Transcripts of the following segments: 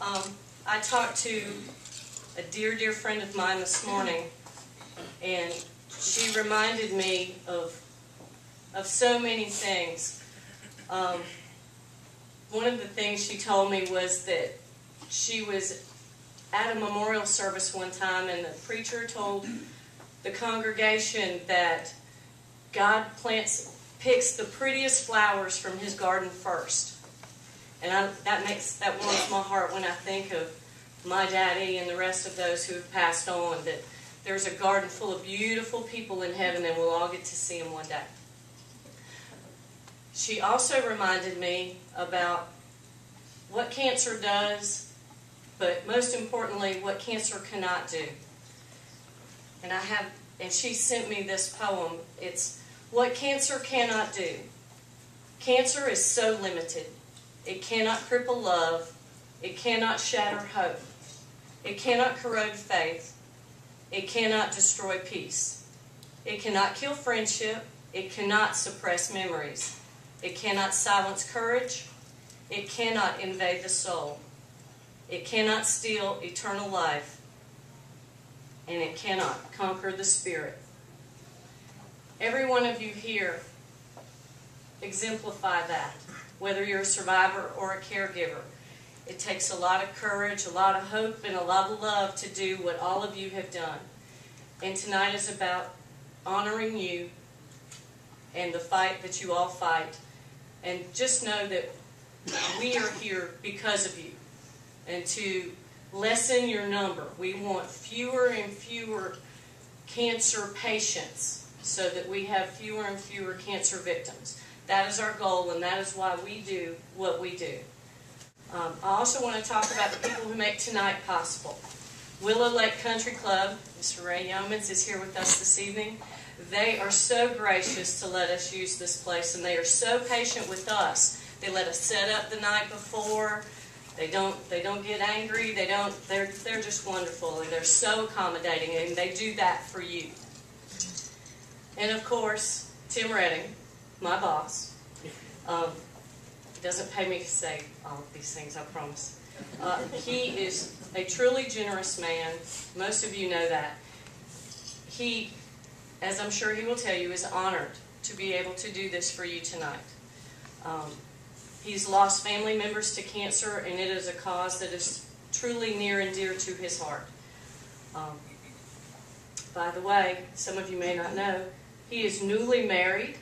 I talked to a dear, dear friend of mine this morning, and she reminded me of so many things. One of the things she told me was that she was at a memorial service one time, and the preacher told the congregation that God picks the prettiest flowers from His garden first. And that warms my heart when I think of my daddy and the rest of those who have passed on, that there's a garden full of beautiful people in heaven and we'll all get to see them one day. She also reminded me about what cancer does, but most importantly, what cancer cannot do. And she sent me this poem. It's what cancer cannot do. Cancer is so limited. It cannot cripple love. It cannot shatter hope. It cannot corrode faith. It cannot destroy peace. It cannot kill friendship. It cannot suppress memories. It cannot silence courage. It cannot invade the soul. It cannot steal eternal life. And it cannot conquer the spirit. Every one of you here exemplify that, whether you're a survivor or a caregiver. It takes a lot of courage, a lot of hope, and a lot of love to do what all of you have done. And tonight is about honoring you and the fight that you all fight. And just know that we are here because of you. And to lessen your number, we want fewer and fewer cancer patients so that we have fewer and fewer cancer victims. That is our goal, and that is why we do what we do. I also want to talk about the people who make tonight possible. Willow Lake Country Club, Mr. Ray Yeomans is here with us this evening. They are so gracious to let us use this place, and they are so patient with us. They let us set up the night before. They don't get angry. They're just wonderful, and they're so accommodating, and they do that for you. And of course, Tim Redding, my boss. He doesn't pay me to say all of these things, I promise. He is a truly generous man. Most of you know that. He, as I'm sure he will tell you, is honored to be able to do this for you tonight. He's lost family members to cancer, and it is a cause that is truly near and dear to his heart. By the way, some of you may not know, he is newly married,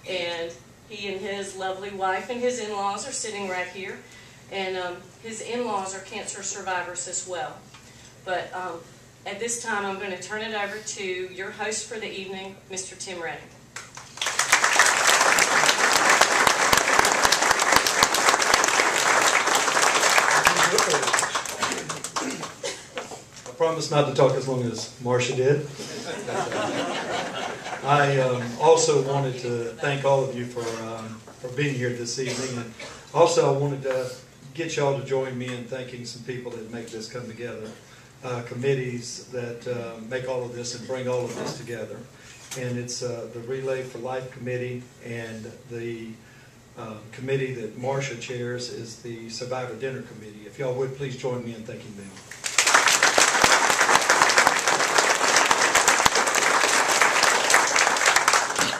and he and his lovely wife and his in-laws are sitting right here. And his in-laws are cancer survivors as well. But at this time, I'm going to turn it over to your host for the evening, Mr. Tim Redding. I promise not to talk as long as Marcia did. I also wanted to thank all of you for being here this evening, and also I wanted to get y'all to join me in thanking some people that make this come together, committees that make all of this and bring all of this together. And it's the Relay for Life Committee, and the committee that Marcia chairs is the Survivor Dinner Committee. If y'all would please join me in thanking them.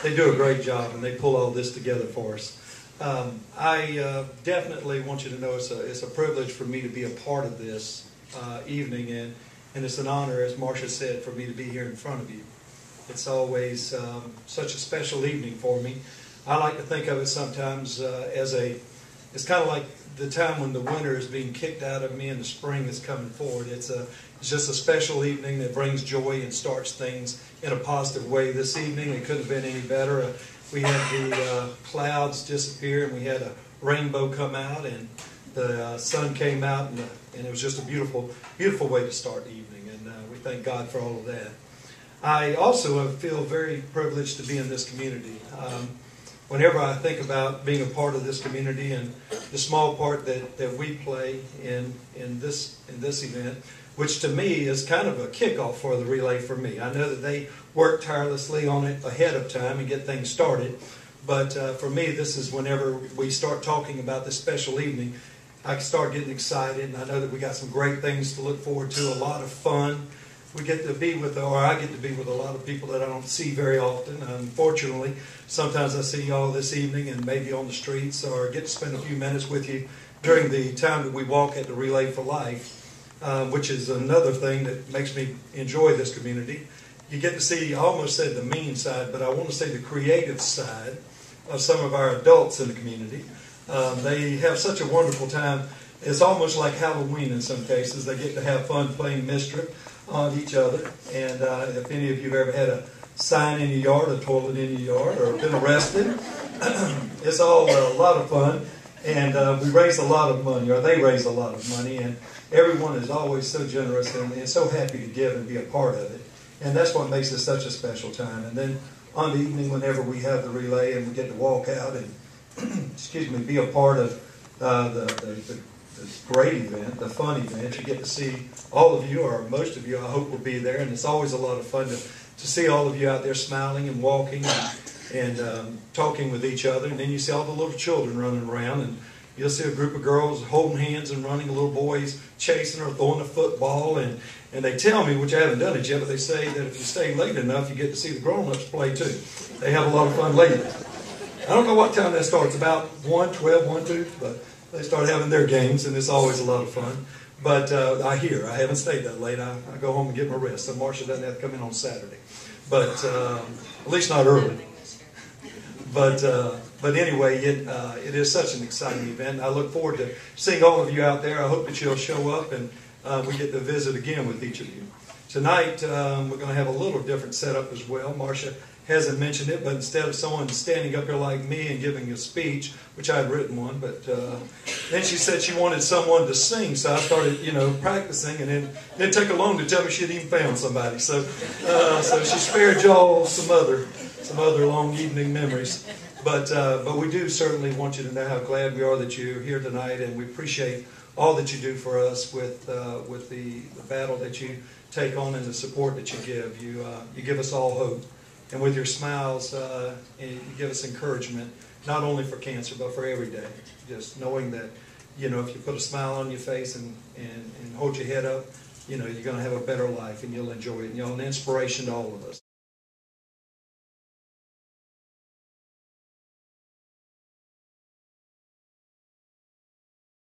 They do a great job, and they pull all this together for us. I definitely want you to know it's a privilege for me to be a part of this evening, and it's an honor, as Marcia said, for me to be here in front of you. It's always such a special evening for me. I like to think of it sometimes as it's kind of like the time when the winter is being kicked out of me and the spring is coming forward. It's just a special evening that brings joy and starts things in a positive way. This evening, it couldn't have been any better. We had the clouds disappear, and we had a rainbow come out, and the sun came out, and it was just a beautiful, beautiful way to start the evening, and we thank God for all of that. I also feel very privileged to be in this community. Whenever I think about being a part of this community and the small part that we play in this event, which to me is kind of a kickoff for the relay for me. I know that they work tirelessly on it ahead of time and get things started, but for me this is whenever we start talking about this special evening, I start getting excited, and I know that we got some great things to look forward to, a lot of fun. We get to be with, or I get to be with a lot of people that I don't see very often. Unfortunately, sometimes I see y'all this evening and maybe on the streets, or get to spend a few minutes with you during the time that we walk at the Relay for Life, which is another thing that makes me enjoy this community. You get to see, I almost said the mean side, but I want to say the creative side of some of our adults in the community. They have such a wonderful time. It's almost like Halloween in some cases. They get to have fun playing mischief on each other. And if any of you have ever had a sign in your yard, a toilet in your yard, or been arrested, it's all a lot of fun. And we raise a lot of money, or they raise a lot of money. And everyone is always so generous and so happy to give and be a part of it. And that's what makes it such a special time. And then on the evening, whenever we have the relay and we get to walk out and excuse me, be a part of the great event, the fun event. You get to see all of you, or most of you, I hope, will be there, and it's always a lot of fun to see all of you out there smiling and walking and talking with each other. And then you see all the little children running around, and you'll see a group of girls holding hands and running, little boys chasing or throwing a football. And they tell me, which I haven't done it yet, but they say that if you stay late enough, you get to see the grown-ups play too. They have a lot of fun later. I don't know what time that starts, about 1, 12, 1, 2, but they start having their games, and it's always a lot of fun. But I haven't stayed that late. I go home and get my rest, so Marcia doesn't have to come in on Saturday. But at least not early. But anyway, it is such an exciting event. I look forward to seeing all of you out there. I hope that you'll show up, and we get to visit again with each of you. Tonight, we're going to have a little different setup as well. Marcia hasn't mentioned it, but instead of someone standing up here like me and giving a speech, which I had written one, but then she said she wanted someone to sing, so I started, practicing, and then didn't take her long to tell me she'd even found somebody. So she spared y'all some other long evening memories. But we do certainly want you to know how glad we are that you're here tonight, and we appreciate all that you do for us with the battle that you take on and the support that you give. You give us all hope. And with your smiles, you give us encouragement, not only for cancer, but for every day. Just knowing that, if you put a smile on your face and hold your head up, you're going to have a better life, and you'll enjoy it. And you're an inspiration to all of us.